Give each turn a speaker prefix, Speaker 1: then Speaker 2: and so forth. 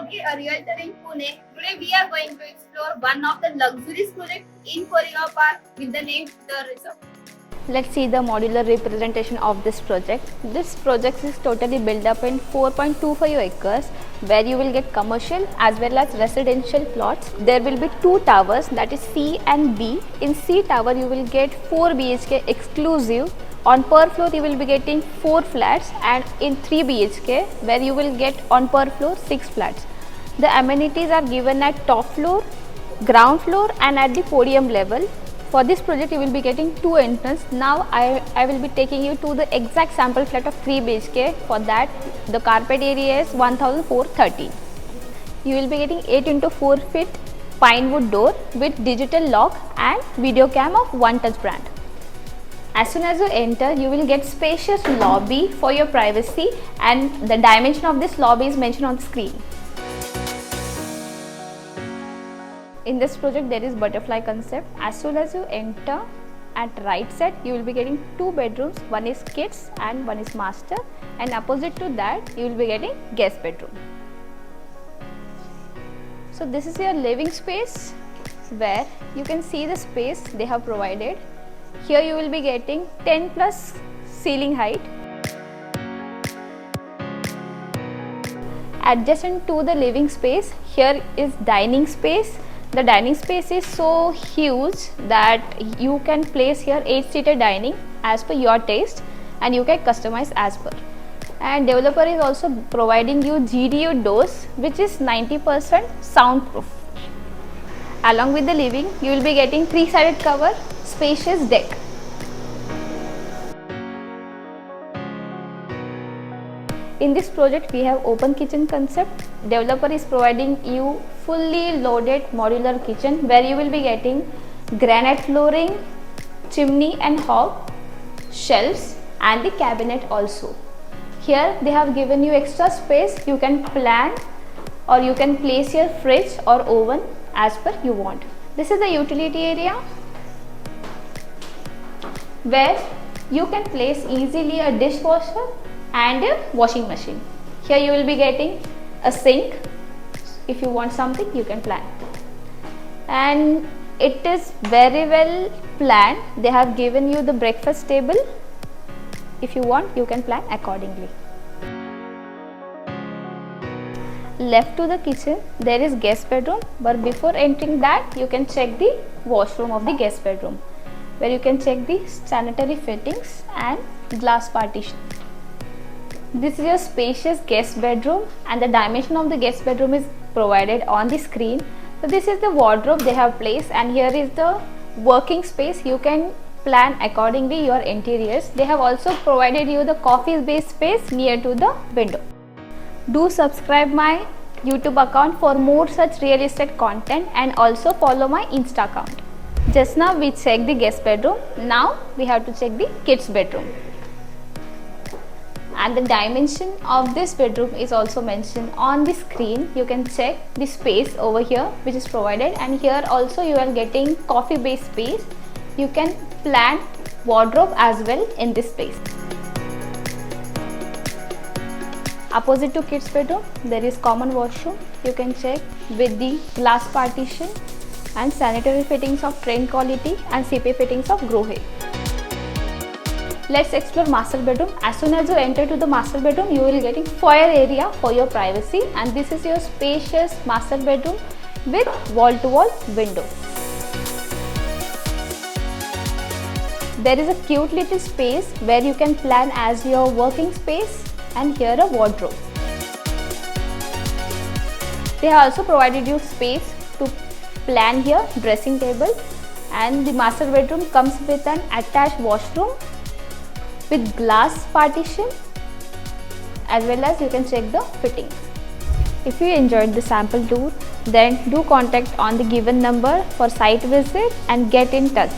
Speaker 1: Okay, a realtor in Pune. Today we are going to explore one of the luxurious projects in Koregaon Park with the name The Resort.
Speaker 2: Let's see the modular representation of this project. This project is totally built up in 4.25 acres where you will get commercial as well as residential plots. There will be two towers, that is C and B. In C tower you will get 4 BHK exclusive. On per floor you will be getting 4 flats, and in 3 BHK where you will get on per floor 6 flats. The amenities are given at top floor, ground floor and at the podium level. For this project you will be getting 2 entrances. Now I will be taking you to the exact sample flat of 3 BHK. For that the carpet area is 1430. You will be getting 8 into 4 feet pine wood door with digital lock and video cam of One Touch brand. As soon as you enter, you will get spacious lobby for your privacy, and the dimension of this lobby is mentioned on the screen. In this project there is butterfly concept. As soon as you enter at right side, you will be getting 2 bedrooms. One is kids and one is master, and opposite to that you will be getting guest bedroom. So this is your living space where you can see the space they have provided. Here you will be getting 10 plus ceiling height. Adjacent to the living space, here is dining space. The dining space is so huge that you can place here 8-seater dining as per your taste, and you can customize as per. And developer is also providing you GDU doors which is 90% soundproof. Along with the living, you will be getting 3-sided cover, spacious deck. In this project we have open kitchen concept. Developer is providing you fully loaded modular kitchen where you will be getting granite flooring, chimney and hob, shelves and the cabinet also. Here they have given you extra space. You can plan or you can place your fridge or oven as per you want. This is the utility area where you can place easily a dishwasher and a washing machine. Here you will be getting a sink. If you want something you can plan, and it is very well planned. They have given you the breakfast table. If you want you can plan accordingly. Left to the kitchen there is guest bedroom, but before entering that you can check the washroom of the guest bedroom where you can check the sanitary fittings and glass partition. This is your spacious guest bedroom, and the dimension of the guest bedroom is provided on the screen. So this is the wardrobe they have placed, and here is the working space. You can plan accordingly your interiors. They have also provided you the coffee based space near to the window. Do subscribe my YouTube account for more such real estate content, and also follow my Insta account. Just now we checked the guest bedroom. Now we have to check the kids bedroom. And the dimension of this bedroom is also mentioned on the screen. You can check the space over here which is provided, and here also you are getting coffee based space. You can plan wardrobe as well in this space. Opposite to kids bedroom there is common washroom. You can check with the glass partition and sanitary fittings of Trend quality and CP fittings of Grohe. Let's explore master bedroom. As soon as you enter to the master bedroom, you will be getting foyer area for your privacy, and this is your spacious master bedroom with wall-to-wall window. There is a cute little space where you can plan as your working space, and here a wardrobe. They have also provided you space to plan here dressing table, and the master bedroom comes with an attached washroom with glass partition, as well as you can check the fitting. If you enjoyed the sample tour, then do contact on the given number for site visit and get in touch.